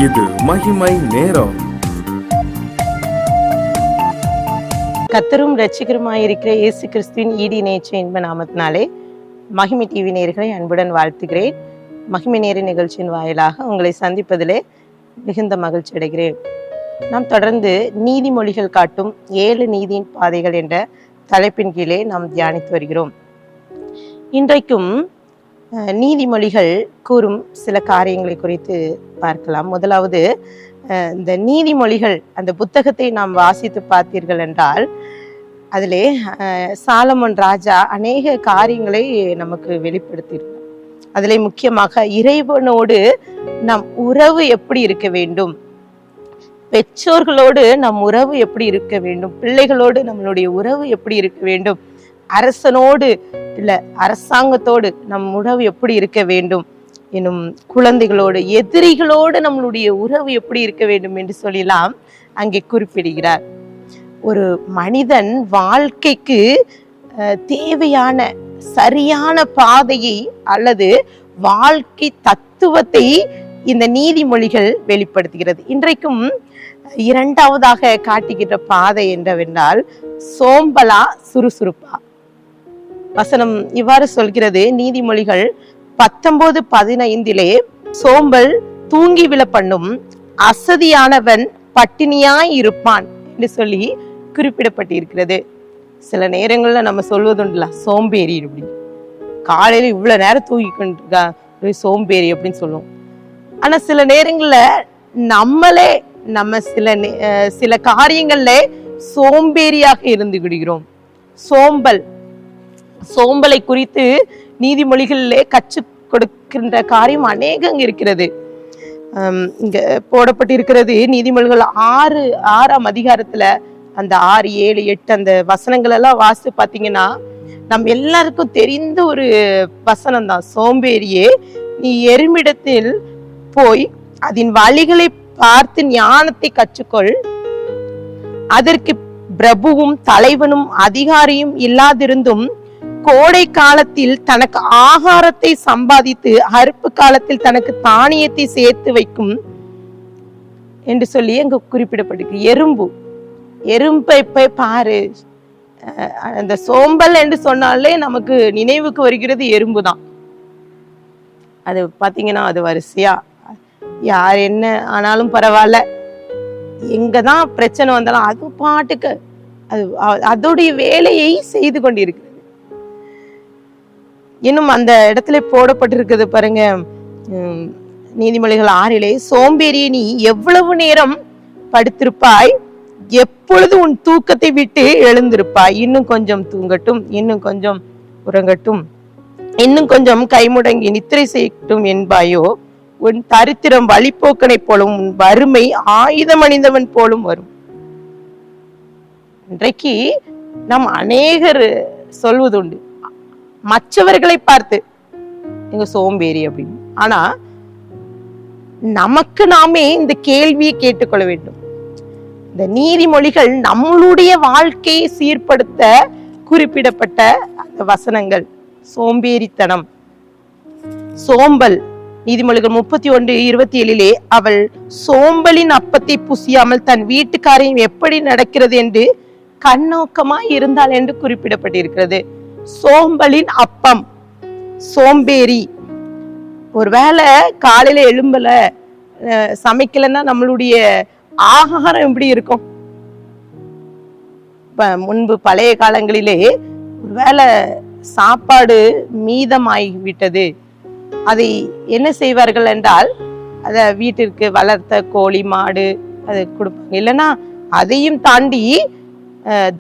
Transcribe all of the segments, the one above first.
இது மகிமை நேரம். கர்த்தரும் இரட்சகருமாயிருக்கிற இயேசு கிறிஸ்துவின் ஈடி நேற்று இன்ப நாமத்தினாலே மகிமை டிவி நேயர்களை அன்புடன் வாழ்த்துகிறேன். மகிமை நேர நிகழ்ச்சியின் வாயிலாக உங்களை சந்திப்பதிலே மிகுந்த மகிழ்ச்சி அடைகிறேன். நாம் தொடர்ந்து நீதிமொழிகள் காட்டும் 7 நீதியின் பாதைகள் என்ற தலைப்பின் கீழே நாம் தியானித்து வருகிறோம். இன்றைக்கும் நீதிமொழிகள் கூறும் சில காரியங்களை குறித்து பார்க்கலாம். முதலாவது, இந்த நீதிமொழிகள் அந்த புத்தகத்தை நாம் வாசித்து பார்த்தீர்கள் என்றால் அதிலே சாலமோன் ராஜா அநேக காரியங்களை நமக்கு வெளிப்படுத்தியிருக்கார். அதிலே முக்கியமாக இறைவனோடு நம் உறவு எப்படி இருக்க வேண்டும், பெற்றோர்களோடு நம் உறவு எப்படி இருக்க வேண்டும், பிள்ளைகளோடு நம்மளுடைய உறவு எப்படி இருக்க வேண்டும், அரசனோடு இல்ல அரசாங்கத்தோடு நம் உறவு எப்படி இருக்க வேண்டும், இன்னும் குழந்தைகளோடு எதிரிகளோடு நம்மளுடைய உறவு எப்படி இருக்க வேண்டும் என்று சொல்லலாம் அங்கே குறிப்பிடுகிறார். ஒரு மனிதன் வாழ்க்கைக்கு தேவையான சரியான பாதையை அல்லது வாழ்க்கை தத்துவத்தை இந்த நீதிமொழிகள் வெளிப்படுத்துகிறது. இன்றைக்கும் இரண்டாவதாக காட்டுகின்ற பாதை என்னவென்றால் சோம்பலா சுறுசுறுப்பா. வசனம் இவ்வாறு சொல்கிறது, நீதிமொழிகள் 19:15 சோம்பல் தூங்கி விழ பண்ணும், அசதியானவன் பட்டினியாய் இருப்பான் என்று சொல்லி குறிப்பிடப்பட்டிருக்கிறது. சில நேரங்கள்ல நம்ம சொல்வதுண்டுல சோம்பேறி அப்படி, காலையில இவ்வளவு நேரம் தூங்கி கொண்டிருக்கா சோம்பேறி அப்படின்னு சொல்லுவோம். ஆனா சில நேரங்கள்ல நம்மளே நம்ம சில காரியங்கள்ல சோம்பேறியாக இருந்து விடுகிறோம். சோம்பலை குறித்து நீதிமொழிகளிலே கற்றுக் கொடுக்கின்ற காரியம் அநேகம் இருக்கிறது. இங்க போடப்பட்டிருக்கிறது. நீதிமொழிகள் 6ஆம் அதிகாரத்துல அந்த 6, 7, 8 அந்த வசனங்கள் எல்லாம் வாசித்து பாத்தீங்கன்னா நம்ம எல்லாருக்கும் தெரிந்த ஒரு வசனம் தான். சோம்பேறியே, நீ எருமிடத்தில் போய் அதன் வழிகளை பார்த்து ஞானத்தை கற்றுக்கொள். அதற்கு பிரபுவும் தலைவனும் அதிகாரியும் இல்லாதிருந்தும் கோடை காலத்தில் தனக்கு ஆகாரத்தை சம்பாதித்து அறுப்பு காலத்தில் தனக்கு தானியத்தை சேர்த்து வைக்கும் என்று சொல்லி அங்க குறிப்பிடப்பட்டிருக்கு. எறும்பை போய் பாரு. அந்த சோம்பல் என்று சொன்னாலே நமக்கு நினைவுக்கு வருகிறது எறும்பு தான். அது பாத்தீங்கன்னா அது வரிசையா யார் என்ன ஆனாலும் பரவாயில்ல, எங்கதான் பிரச்சனை வந்தாலும் அது பாட்டுக்கு அதோடைய வேலையை செய்து கொண்டிருக்கு. இன்னும் அந்த இடத்துல போடப்பட்டிருக்கிறது பாருங்க, நீதிமொழிகள் 6 சோம்பேறியை நீ எவ்வளவு நேரம் படுத்திருப்பாய், எப்பொழுது உன் தூக்கத்தை விட்டு எழுந்திருப்பாய், இன்னும் கொஞ்சம் தூங்கட்டும், இன்னும் கொஞ்சம் உறங்கட்டும், இன்னும் கொஞ்சம் கைமுடங்கி நித்திரை செய்யட்டும் என்பாயோ, உன் தரித்திரம் வழிபோக்கனை போலும், உன் வறுமை ஆயுதம் அணிந்தவன் போலும் வரும். இன்றைக்கு நாம் அநேகர் சொல்வதுண்டு மற்றவர்களை பார்த்து எங்க சோம்பேறி அப்படின்னு. ஆனா நமக்கு நாமே இந்த கேள்வியை கேட்டுக்கொள்ள வேண்டும். இந்த நீதிமொழிகள் நம்மளுடைய வாழ்க்கையை சீர்படுத்த குறிப்பிடப்பட்ட அந்த வசனங்கள். சோம்பேறித்தனம், சோம்பல். நீதிமொழிகள் 31:27 அவள் சோம்பலின் அப்பத்தை புசியாமல் தன் வீட்டுக்காரையும் எப்படி நடக்கிறது என்று கண்ணோக்கமாய் இருந்தாள் என்று குறிப்பிடப்பட்டிருக்கிறது. சோம்பலின் அப்பம், சோம்பேறி. ஒருவேளை காலையில எழும்பல சமைக்கலன்னா நம்மளுடைய ஆகாரம் எப்படி இருக்கும்? முன்பு பழைய காலங்களிலே ஒருவேளை சாப்பாடு மீதமாகிவிட்டது, அதை என்ன செய்வார்கள் என்றால் அத வீட்டிற்கு வளர்த்த கோழி மாடு அதை கொடுப்பாங்க. இல்லைன்னா அதையும் தாண்டி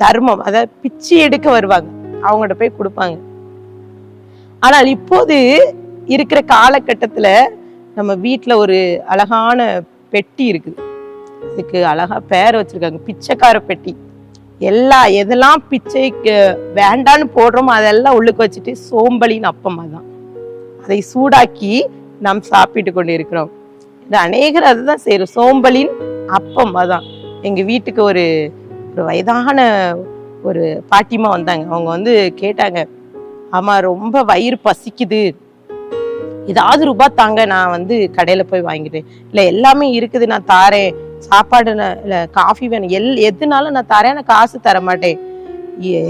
தர்மம், அத பிச்சை எடுக்க வருவாங்க, அவங்கள்ட்ட போய் கொடுப்பாங்க. ஆனால் இப்போது இருக்கிற காலகட்டத்துல நம்ம வீட்டுல ஒரு அழகான பெட்டி இருக்குது. அதுக்கு அழகா பேர் வச்சிருக்காங்க, பிச்சைக்கார பெட்டி. எதெல்லாம் பிச்சைக்கு வேண்டான்னு போடுறோமோ அதெல்லாம் உள்ளுக்கு வச்சுட்டு சோம்பலின் அப்பம் தான், அதை சூடாக்கி நாம் சாப்பிட்டு கொண்டு இருக்கிறோம். இந்த அநேகர் அதுதான் செய்யறோம், சோம்பலின் அப்பம் அதான். எங்க வீட்டுக்கு ஒரு வயதான ஒரு பாட்டிமா வந்தாங்க. அவங்க கேட்டாங்க, ஆமா ரொம்ப வயிறு பசிக்குது, ஏதாவது ரூபாய் தாங்க, நான் வந்து கடையில போய் வாங்கிட்டேன், இல்ல எல்லாமே இருக்குது நான் தாரேன், சாப்பாடு இல்ல காஃபி வேணும், எதுனாலும் நான் தரேன், நான் காசு தர மாட்டேன்,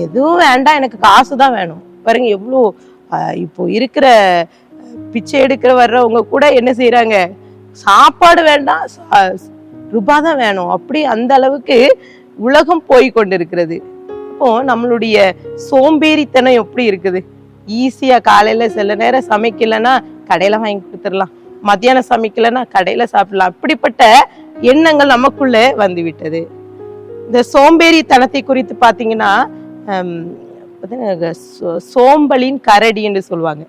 எதுவும் வேண்டாம் எனக்கு காசு தான் வேணும். பாருங்க எவ்வளோ இப்போ இருக்கிற பிச்சை எடுக்கிற வர்றவங்க கூட என்ன செய்யறாங்க, சாப்பாடு வேண்டாம் ரூபாய் தான் வேணும், அப்படி அந்த அளவுக்கு உலகம் போய் கொண்டு இருக்கிறது. இப்போ நம்மளுடைய சோம்பேறித்தனம் எப்படி இருக்குது, ஈஸியா காலையில சில நேரம் சமைக்கலன்னா கடையில வாங்கி கொடுத்துடலாம், மத்தியானம் சமைக்கலன்னா கடையில சாப்பிடலாம், அப்படிப்பட்ட எண்ணங்கள் நமக்குள்ள வந்து விட்டது. இந்த சோம்பேறித்தனத்தை குறித்து பாத்தீங்கன்னா சோம்பலின் கரடி என்று சொல்லுவாங்க.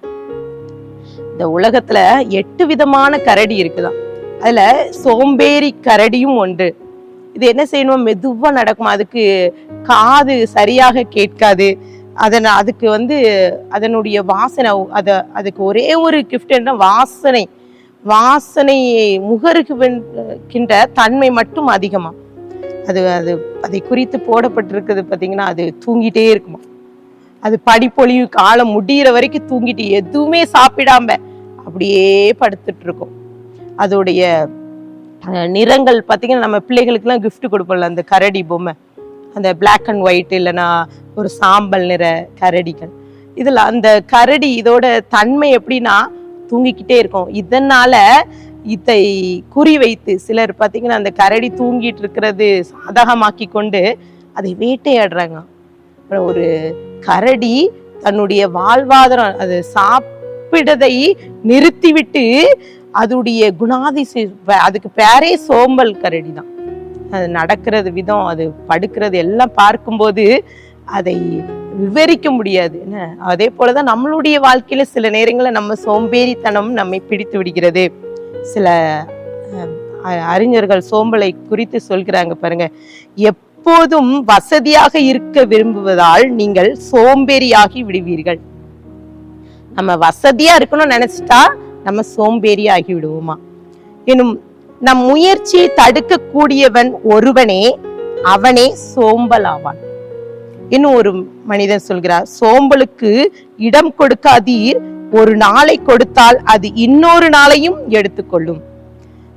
இந்த உலகத்துல 8 விதமான கரடி இருக்குதான், அதுல சோம்பேறி கரடியும் ஒன்று. இது என்ன செய்யணும், மெதுவா நடக்கும், அதுக்கு காது சரியாக கேட்காது, அதுக்கு வந்து அதனுடைய வாசனை, அதுக்கு ஒரே ஒரு கிஃப்ட் என்ன, வாசனையை முகருகின்ற தன்மை மட்டும் அதிகமா. அதை குறித்து போடப்பட்டிருக்கிறது பாத்தீங்கன்னா, அது தூங்கிட்டே இருக்குமா, அது படிப்பொழிவு காலம் முடிகிற வரைக்கும் தூங்கிட்டு எதுவுமே சாப்பிடாம அப்படியே படுத்துட்டு இருக்கும். அதோடைய நிறங்கள் பாத்தீங்கன்னா, நம்ம பிள்ளைகளுக்கு எல்லாம் கிஃப்ட் கொடுப்போம்ல அந்த கரடி பொம்மை, அந்த பிளாக் அண்ட் ஒயிட் இல்லைன்னா ஒரு சாம்பல் நிற கரடிகள், இதுல அந்த கரடி இதோட தன்மை எப்படின்னா தூங்கிக்கிட்டே இருக்கும். இதனால இதை குறி வைத்து சிலர் பாத்தீங்கன்னா அந்த கரடி தூங்கிட்டு இருக்கிறது சாதகமாக்கி கொண்டு அதை வேட்டையாடுறாங்க. ஒரு கரடி தன்னுடைய வாழ்வாதாரம், அது சாப்பிடதை நிறுத்திவிட்டு அதோடைய அதுக்கு பேரே சோம்பல் கரடி தான். அது நடக்கிறது விதம், அது படுக்கிறது எல்லாம் பார்க்கும்போது அதை விவரிக்க முடியாது. என்ன அதே போலதான் நம்மளுடைய வாழ்க்கையில சில நேரங்களில் நம்ம சோம்பேறித்தனம் நம்மை பிடித்து விடுகிறது. சில அறிஞர்கள் சோம்பலை குறித்து சொல்கிறாங்க பாருங்க, எப்போதும் வசதியாக இருக்க விரும்புவதால் நீங்கள் சோம்பேறியாகி விடுவீர்கள். நம்ம வசதியா இருக்கணும்னு நினைச்சிட்டா நம்ம சோம்பேறி ஆகி விடுவோமா. எனும் நம் முயற்சியை தடுக்க கூடியவன் ஒருவனே, அவனே சோம்பல் ஆவான். இன்னும் ஒரு மனிதன் சொல்கிறார், சோம்பலுக்கு இடம் கொடுக்காதீர், ஒரு நாளை கொடுத்தால் அது இன்னொரு நாளையும் எடுத்துக்கொள்ளும்.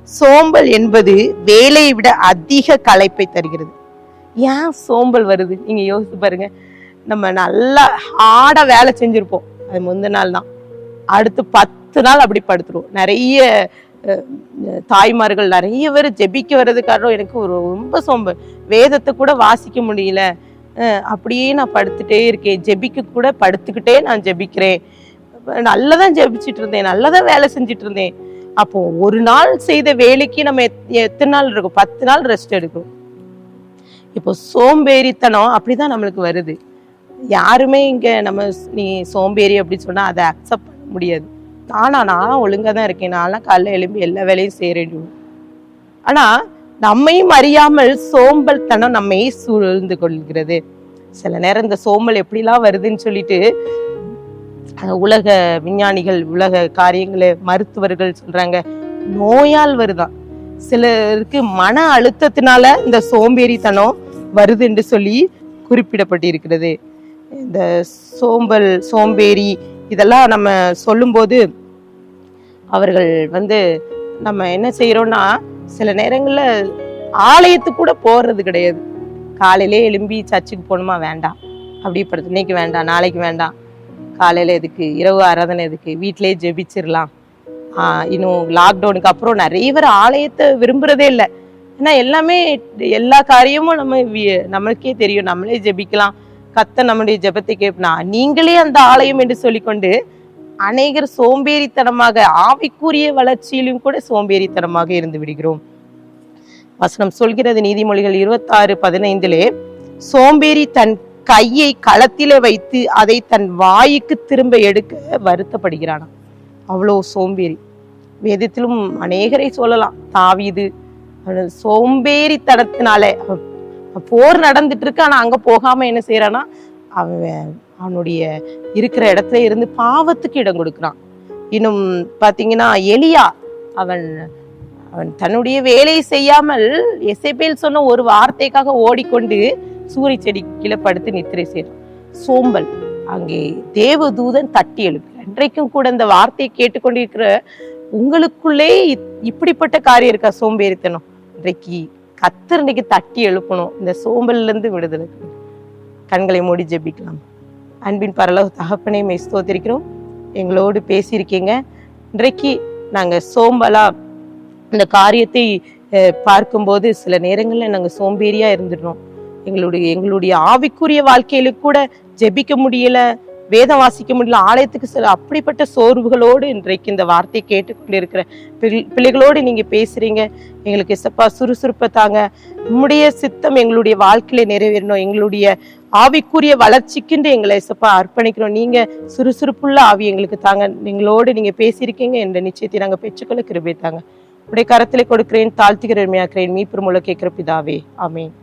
சோம்பல் என்பது வேலையை விட அதிக களைப்பை தருகிறது. ஏன் சோம்பல் வருது நீங்க யோசிச்சு பாருங்க. நம்ம நல்லா ஹார்டா வேலை செஞ்சிருப்போம், அது முந்தின நாள் தான், அடுத்து 10 நாள் அப்படி படுத்துருவோம். நிறைய தாய்மார்கள் நிறைய பேர் ஜெபிக்க வர்றது காரணம், எனக்கு ரொம்ப சோம்பல், வேதத்தை கூட வாசிக்க முடியல, அப்படியே நான் படுத்துட்டே இருக்கேன், ஜெபிக்க கூட படுத்துக்கிட்டே நான் ஜெபிக்கிறேன், நல்லதான் ஜெபிச்சுட்டு இருந்தேன், நல்லதான் வேலை செஞ்சுட்டு இருந்தேன். அப்போ ஒரு நாள் செய்த வேலைக்கு நம்ம எத்தனை நாள் இருக்கும், 10 நாள் ரெஸ்ட் எடுக்கும். இப்போ சோம்பேறித்தனம் அப்படிதான் நம்மளுக்கு வருது. யாருமே இங்க நம்ம நீ சோம்பேறி அப்படின்னு சொன்னா அதை அக்செப்ட் பண்ண முடியாது. நானும் ஒழுங்கா தான் இருக்கேன், நான்லாம் காலைல எழும்பி எல்லா வேலையும் செய்யறேன். ஆனா நம்மையும் அறியாமல் சோம்பல் தனம் நம்மை சூழ்ந்து கொள்கிறது. சில நேரம் இந்த சோம்பல் எப்படிலாம் வருதுன்னு சொல்லிட்டு உலக விஞ்ஞானிகள், உலக காரியங்களை மருத்துவர்கள் சொல்றாங்க, நோயால் வருதான். சிலருக்கு மன அழுத்தத்தினால இந்த சோம்பேறித்தனம் வருது என்று சொல்லி குறிப்பிடப்பட்டிருக்கிறது. இந்த சோம்பேறி இதெல்லாம் நம்ம சொல்லும்போது அவர்கள் நம்ம என்ன செய்யறோம்னா, சில நேரங்கள்ல ஆலயத்துக்கு கூட போறது கிடையாது. காலையிலே எழும்பி சர்ச்சுக்கு போகணுமா, வேண்டாம், அப்படி படுத்து, இன்னைக்கு வேண்டாம், நாளைக்கு வேண்டாம், காலையில எதுக்கு, இரவு ஆராதனை எதுக்கு, வீட்டிலேயே ஜெபிச்சிடலாம். இன்னும் லாக்டவுனுக்கு அப்புறம் நிறைய பேர் ஆலயத்தை விரும்புறதே இல்லை. ஏன்னா எல்லாமே எல்லா காரியமும் நம்மளுக்கே தெரியும், நம்மளே ஜெபிக்கலாம், கத்த நம்முடைய ஜெபத்தை கேட்பனா, நீங்களே அந்த ஆலயம் என்று சொல்லிக்கொண்டு அநேகர் சோம்பேறித்தனமாக, ஆவிக்குரிய வளர்ச்சியிலும் கூட சோம்பேறித்தனமாக இருந்து விடுகிறோம். வசனம் சொல்கிறது, நீதிமொழிகள் 26:15, சோம்பேறி தன் கையை களத்திலே வைத்து அதை தன் வாய்க்கு திரும்ப எடுக்க வருத்தப்படுகிறானா. அவ்வளோ சோம்பேறி. வேதத்திலும் அநேகரை சொல்லலாம். தாவீது சோம்பேறித்தனத்தினாலே, போர் நடந்துட்டு இருக்கு, ஆனா அங்க போகாம என்ன செய்யறானா, அவனுடைய இருக்கிற இடத்துல இருந்து பாவத்துக்கு இடம் கொடுக்குறான். இன்னும் பாத்தீங்கன்னா எலியா, அவன் தன்னுடைய வேலையை செய்யாமல் எசேபேல் சொன்ன ஒரு வார்த்தைக்காக ஓடிக்கொண்டு சூரிய செடி கீழே படுத்து நித்திரை செய்யறான். சோம்பல். அங்கே தேவதூதன் தட்டி எழுப்புற, இன்றைக்கும் கூட இந்த வார்த்தையை கேட்டுக்கொண்டிருக்கிற உங்களுக்குள்ளே இப்படிப்பட்ட காரியம் இருக்கா? சோம்பேறித்தனம். இன்றைக்கு கர்த்தர் இன்னைக்கு தட்டி எழுப்பணும். இந்த சோம்பல்ல இருந்து விடுதலை. கண்களை மூடி ஜெபிக்கலாம். அன்பின் பரலோக தகப்பனே, மை ஸ்தோத்திரிக்கிறோம். எங்களோடு பேசியிருக்கீங்க. இன்றைக்கு நாங்க சோம்பலா இந்த காரியத்தை பார்க்கும்போது சில நேரங்கள்ல நாங்க சோம்பேறியா இருந்துடுறோம். எங்களுடைய ஆவிக்குரிய வாழ்க்கையில கூட ஜெபிக்க முடியல, வேதம் வாசிக்க முடியல, ஆலயத்துக்கு சில அப்படிப்பட்ட சோர்வுகளோடு இன்றைக்கு இந்த வார்த்தையை கேட்டுக்கொண்டு இருக்கிற பிள்ளைகளோடு நீங்க பேசுறீங்க. எங்களுக்கு இசப்பா சுறுசுறுப்பை தாங்க. நம்முடைய சித்தம் எங்களுடைய வாழ்க்கையில நிறைவேறணும். எங்களுடைய ஆவிக்குரிய வளர்ச்சிக்குன்னு எங்களை இசப்பா அர்ப்பணிக்கிறோம். நீங்க சுறுசுறுப்புள்ள ஆவி எங்களுக்கு தாங்க. எங்களோடு நீங்க பேசியிருக்கீங்க என்ற நிச்சயத்தை நாங்க பெற்றுக்கொள்ள கிருபை தாங்க. உடைய கரத்திலே கொடுக்கிறேன், தாழ்த்துகிறேன், மீட்பர் மூலம் கேட்கிற பிதாவே, ஆமென்.